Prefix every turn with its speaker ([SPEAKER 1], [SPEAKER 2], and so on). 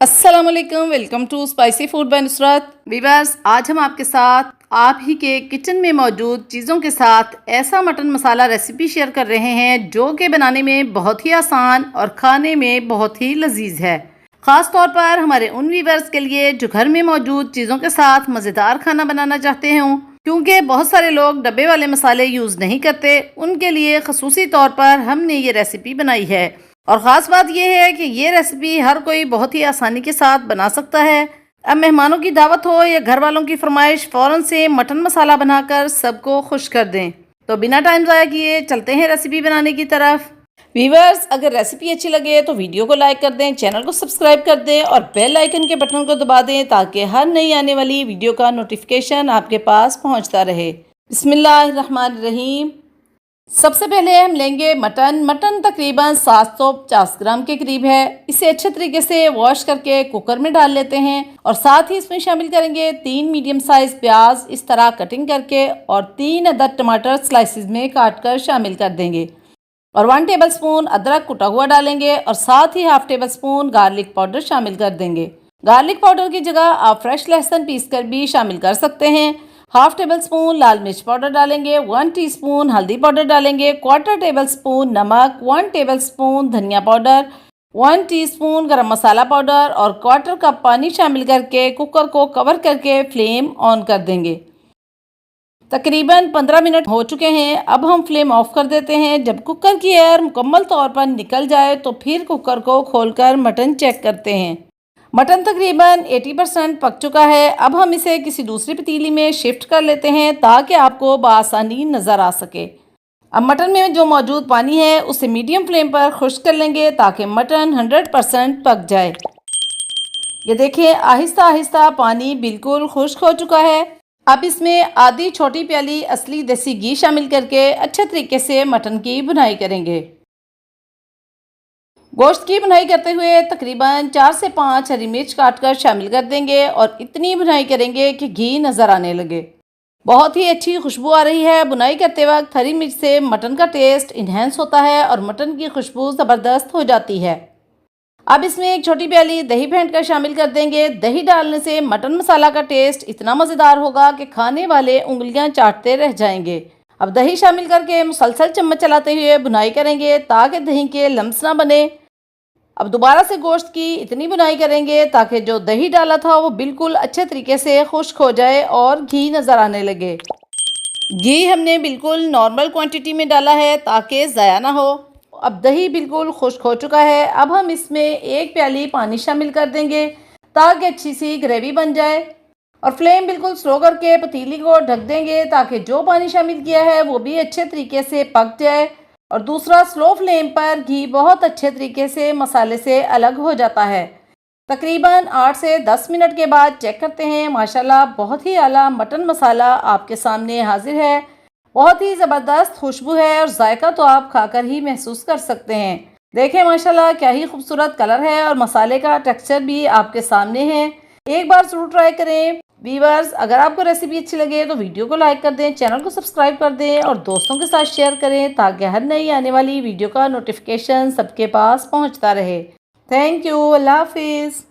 [SPEAKER 1] अस्सलाम वालेकुम, welcome to spicy food by Nusrat. Viewers, आज हम आपके साथ आप ही के किचन में मौजूद चीज़ों के साथ ऐसा मटन मसाला रेसिपी शेयर कर रहे हैं जो कि बनाने में बहुत ही आसान और खाने में बहुत ही लजीज है। ख़ास तौर पर हमारे उन वीवर्स के लिए जो घर में मौजूद चीज़ों के साथ मज़ेदार खाना बनाना चाहते हों, क्योंकि बहुत सारे लोग डब्बे वाले मसाले यूज़ नहीं करते। उनके लिए खसूसी तौर पर हमने ये रेसिपी बनाई है और ख़ास बात यह है कि ये रेसिपी हर कोई बहुत ही आसानी के साथ बना सकता है। अब मेहमानों की दावत हो या घर वालों की फरमाइश, फ़ौरन से मटन मसाला बनाकर सबको खुश कर दें। तो बिना टाइम ज़ाया किए चलते हैं रेसिपी बनाने की तरफ। व्यूअर्स, अगर रेसिपी अच्छी लगे तो वीडियो को लाइक कर दें, चैनल को सब्सक्राइब कर दें और बेल आइकन के बटन को दबा दें ताकि हर नई आने वाली वीडियो का नोटिफिकेशन आपके पास पहुँचता रहे। बिस्मिल्लाहिर्रहमानिर्रहीम। सबसे पहले हम लेंगे मटन तकरीबन 750 ग्राम के करीब है। इसे अच्छे तरीके से वॉश करके कुकर में डाल लेते हैं और साथ ही इसमें शामिल करेंगे 3 मीडियम साइज प्याज इस तरह कटिंग करके और 3 अदद टमाटर स्लाइसिस में काट कर शामिल कर देंगे और 1 टेबलस्पून अदरक कुटा हुआ डालेंगे और साथ ही half tablespoon garlic powder शामिल कर देंगे। गार्लिक पाउडर की जगह आप फ्रेश लहसुन पीस कर भी शामिल कर सकते हैं। हाफ टेबल स्पून लाल मिर्च पाउडर डालेंगे, 1 टीस्पून हल्दी पाउडर डालेंगे, 1/4 टेबल स्पून नमक, 1 टेबल स्पून धनिया पाउडर, 1 टीस्पून गरम मसाला पाउडर और 1/4 कप पानी शामिल करके कुकर को कवर करके फ्लेम ऑन कर देंगे। तकरीबन 15 मिनट हो चुके हैं। अब हम फ्लेम ऑफ कर देते हैं। जब कुकर की एयर मुकम्मल तौर पर निकल जाए तो फिर कुकर को खोलकर मटन चेक करते हैं। मटन तकरीबन 80% पक चुका है। अब हम इसे किसी दूसरी पतीली में शिफ्ट कर लेते हैं ताकि आपको बआसानी नज़र आ सके। अब मटन में जो मौजूद पानी है उसे मीडियम फ्लेम पर खुश्क कर लेंगे ताकि मटन 100% पक जाए। ये देखिए, आहिस्ता आहिस्ता पानी बिल्कुल खुश्क हो चुका है। अब इसमें आधी छोटी प्याली असली देसी घी शामिल करके अच्छे तरीके से मटन की भुनाई करेंगे। गोश्त की भुनाई करते हुए तकरीबन 4 से 5 हरी मिर्च काटकर शामिल कर देंगे और इतनी भुनाई करेंगे कि घी नज़र आने लगे। बहुत ही अच्छी खुशबू आ रही है। भुनाई करते वक्त हरी मिर्च से मटन का टेस्ट इन्हेंस होता है और मटन की खुशबू ज़बरदस्त हो जाती है। अब इसमें एक छोटी प्याली दही फेंट कर शामिल कर देंगे। दही डालने से मटन मसाला का टेस्ट इतना मज़ेदार होगा कि खाने वाले उंगलियां चाटते रह जाएंगे। अब दही शामिल करके मुसलसल चम्मच चलाते हुए भुनाई करेंगे ताकि दही के लम्स ना बने। अब दोबारा से गोश्त की इतनी भुनाई करेंगे ताकि जो दही डाला था वो बिल्कुल अच्छे तरीके से खुश्क हो जाए और घी नज़र आने लगे। घी हमने बिल्कुल नॉर्मल क्वांटिटी में डाला है ताकि ज़ाया ना हो। अब दही बिल्कुल खुश्क हो चुका है। अब हम इसमें 1 प्याली पानी शामिल कर देंगे ताकि अच्छी सी ग्रेवी बन जाए और फ्लेम बिल्कुल स्लो करके पतीली को ढक देंगे ताकि जो पानी शामिल किया है वो भी अच्छे तरीके से पक जाए और दूसरा स्लो फ्लेम पर घी बहुत अच्छे तरीके से मसाले से अलग हो जाता है। तकरीबन 8 से 10 मिनट के बाद चेक करते हैं। माशाल्लाह बहुत ही आला मटन मसाला आपके सामने हाजिर है। बहुत ही ज़बरदस्त खुशबू है और जायका तो आप खाकर ही महसूस कर सकते हैं। देखें माशाल्लाह क्या ही खूबसूरत कलर है और मसाले का टेक्सचर भी आपके सामने है। एक बार ज़रूर ट्राई करें। व्यूअर्स, अगर आपको रेसिपी अच्छी लगे तो वीडियो को लाइक कर दें, चैनल को सब्सक्राइब कर दें और दोस्तों के साथ शेयर करें ताकि हर नई आने वाली वीडियो का नोटिफिकेशन सबके पास पहुंचता रहे। Thank you. अल्लाह हाफिज़।